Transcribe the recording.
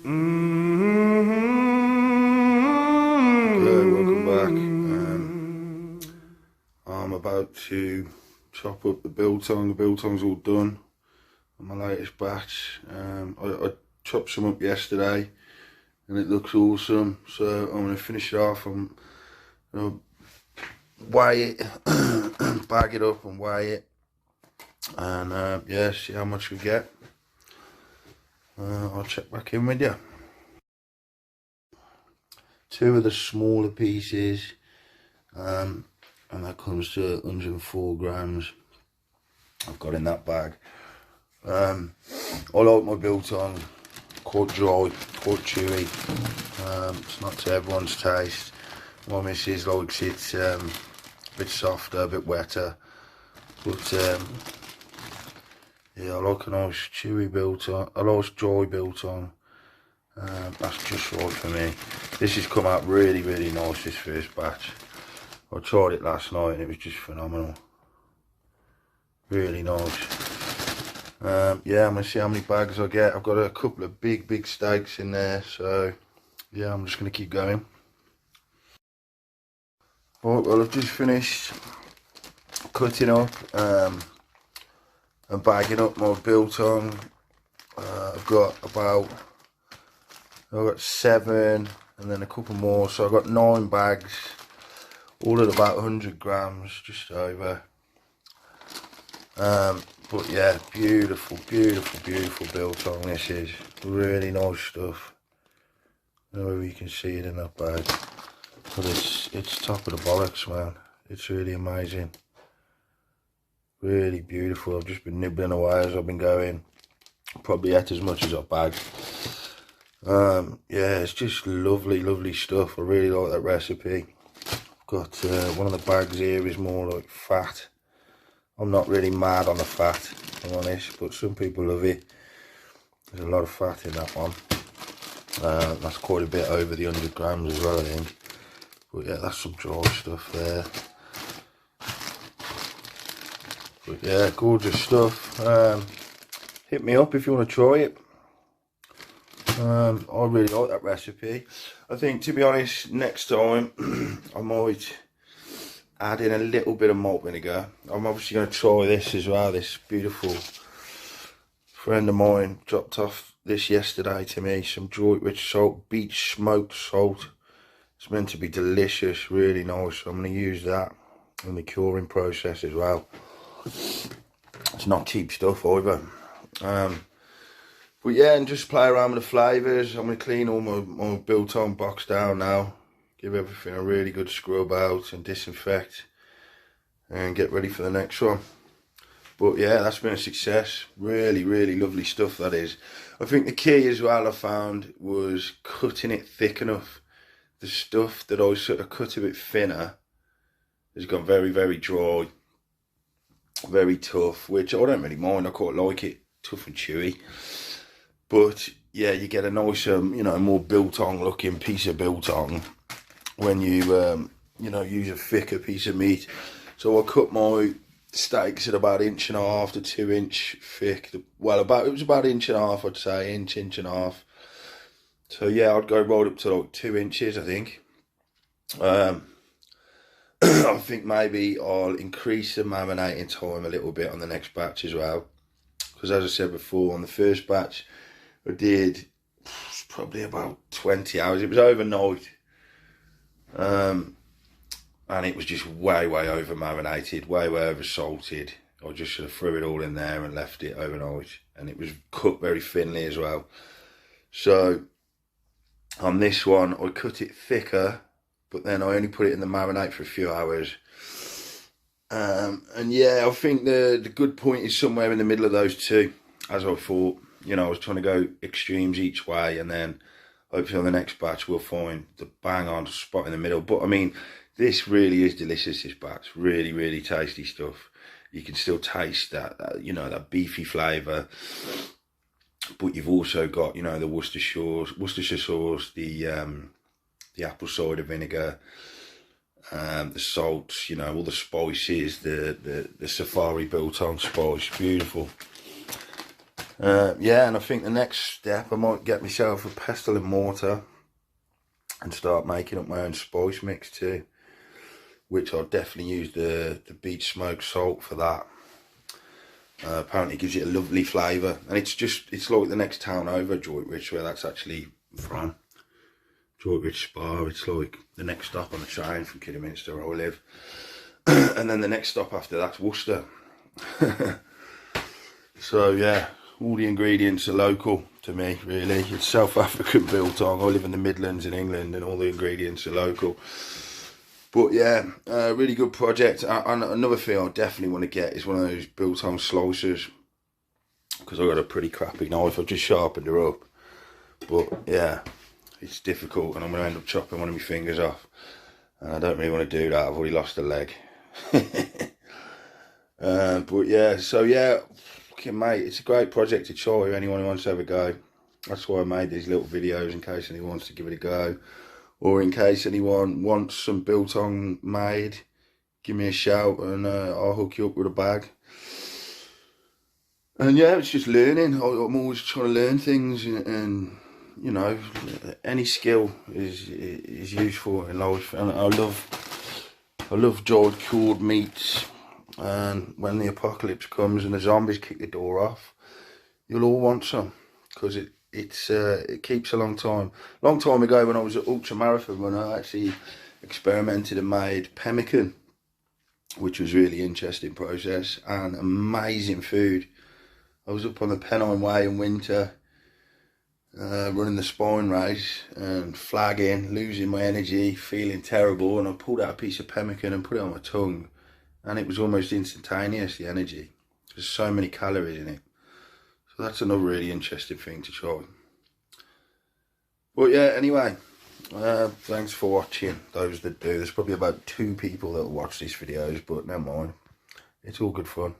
Good, welcome back. I'm about to chop up the biltong. The biltong's all done on my latest batch. I chopped some up yesterday and it looks awesome, so I'm going to finish it off. I'm going to weigh it, bag it up and weigh it, and yeah, see how much we get. I'll check back in with you. Two of the smaller pieces, and that comes to 104 grams I've got in that bag. I like my biltong quite dry, quite chewy. It's not to everyone's taste. My missus likes it a bit softer, a bit wetter, but yeah, I like a nice chewy biltong, a nice dry biltong. That's just right for me. This has come out really, really nice, this first batch. I tried it last night and it was just phenomenal. Really nice. Yeah, I'm going to see how many bags I get. I've got a couple of big steaks in there, so yeah, I'm just going to keep going. Right, well, I've just finished cutting up and bagging up my biltong. I've got 7 and then a couple more, so I've got 9 bags, all at about 100 grams, just over. But yeah, beautiful biltong this is. Really nice stuff. I don't know whether you can see it in that bag, but it's top of the bollocks, man. It's really amazing. Really beautiful. I've just been nibbling away as I've been going. Probably ate as much as I bagged. Yeah, it's just lovely stuff. I really like that recipe. I've got one of the bags here is more like fat. I'm not really mad on the fat, if I'm honest, but some people love it. There's a lot of fat in that one. That's quite a bit over the 100 grams as well, I think. But yeah, that's some dry stuff there. But yeah, gorgeous stuff. Hit me up if you want to try it. I really like that recipe. I think, to be honest, next time I might add in a little bit of malt vinegar. I'm obviously going to try this as well. This beautiful friend of mine dropped off this yesterday to me, some Detroit rich salt, beach smoked salt. It's meant to be delicious, really nice. So I'm going to use that in the curing process as well. It's not cheap stuff either. But yeah, and just play around with the flavours. I'm going to clean all my biltong box down now. Give everything a really good scrub out and disinfect. And get ready for the next one. But yeah, that's been a success. Really lovely stuff, that is. I think the key as well I found was cutting it thick enough. The stuff that I sort of cut a bit thinner has gone very dry. Very tough, which I don't really mind. I quite like it. Tough and chewy. But yeah, you get a nicer, more biltong looking piece of biltong when you, use a thicker piece of meat. So I cut my steaks at about 1.5 to 2 inch thick. Well, it was about 1.5 inches, I'd say, inch and a half. So yeah, I'd go right up to like 2 inches, I think. I think maybe I'll increase the marinating time a little bit on the next batch as well. Because as I said before, on the first batch, I did probably about 20 hours. It was overnight. And it was just way over marinated, way over salted. I just sort of threw it all in there and left it overnight. And it was cut very thinly as well. So on this one, I cut it thicker, but then I only put it in the marinade for a few hours. And yeah, I think the good point is somewhere in the middle of those two, as I thought. I was trying to go extremes each way, and then hopefully on the next batch we'll find the bang on spot in the middle. But I mean, this really is delicious, this batch. Really tasty stuff. You can still taste that that beefy flavour. But you've also got, the Worcestershire sauce, the apple cider vinegar, the salts, all the spices, the safari biltong spice, beautiful. Yeah, and I think the next step, I might get myself a pestle and mortar and start making up my own spice mix too, which I'll definitely use the beach smoked salt for that. Apparently it gives it a lovely flavour, and it's like the next town over, Droitwich, where that's actually from. Droitwich Spa, it's like the next stop on the train from Kidderminster where I live. And then the next stop after that's Worcester. So yeah, all the ingredients are local to me, really. It's South African biltong. I live in the Midlands in England, and all the ingredients are local. But yeah, really good project. And another thing I definitely want to get is one of those biltong slicers, because I've got a pretty crappy knife. I've just sharpened her up. But yeah, it's difficult, and I'm going to end up chopping one of my fingers off. And I don't really want to do that. I've already lost a leg. But yeah, so yeah, fucking mate, it's a great project to try if anyone who wants to have a go. That's why I made these little videos, in case anyone wants to give it a go. Or in case anyone wants some biltong made, give me a shout and I'll hook you up with a bag. And yeah, it's just learning. I'm always trying to learn things, and you know, any skill is useful in life. And I love dried cured meats. And when the apocalypse comes and the zombies kick the door off, you'll all want some, because it keeps a long time. Long time ago, when I was at ultra marathon, when I actually experimented and made pemmican, which was really interesting process and amazing food. I was up on the Pennine Way in winter, running the spine race and flagging, losing my energy, feeling terrible, and I pulled out a piece of pemmican and put it on my tongue, and it was almost instantaneous, the energy. There's so many calories in it. So that's another really interesting thing to try. But yeah, anyway, thanks for watching, those that do. There's probably about 2 people that will watch these videos, but never mind. It's all good fun.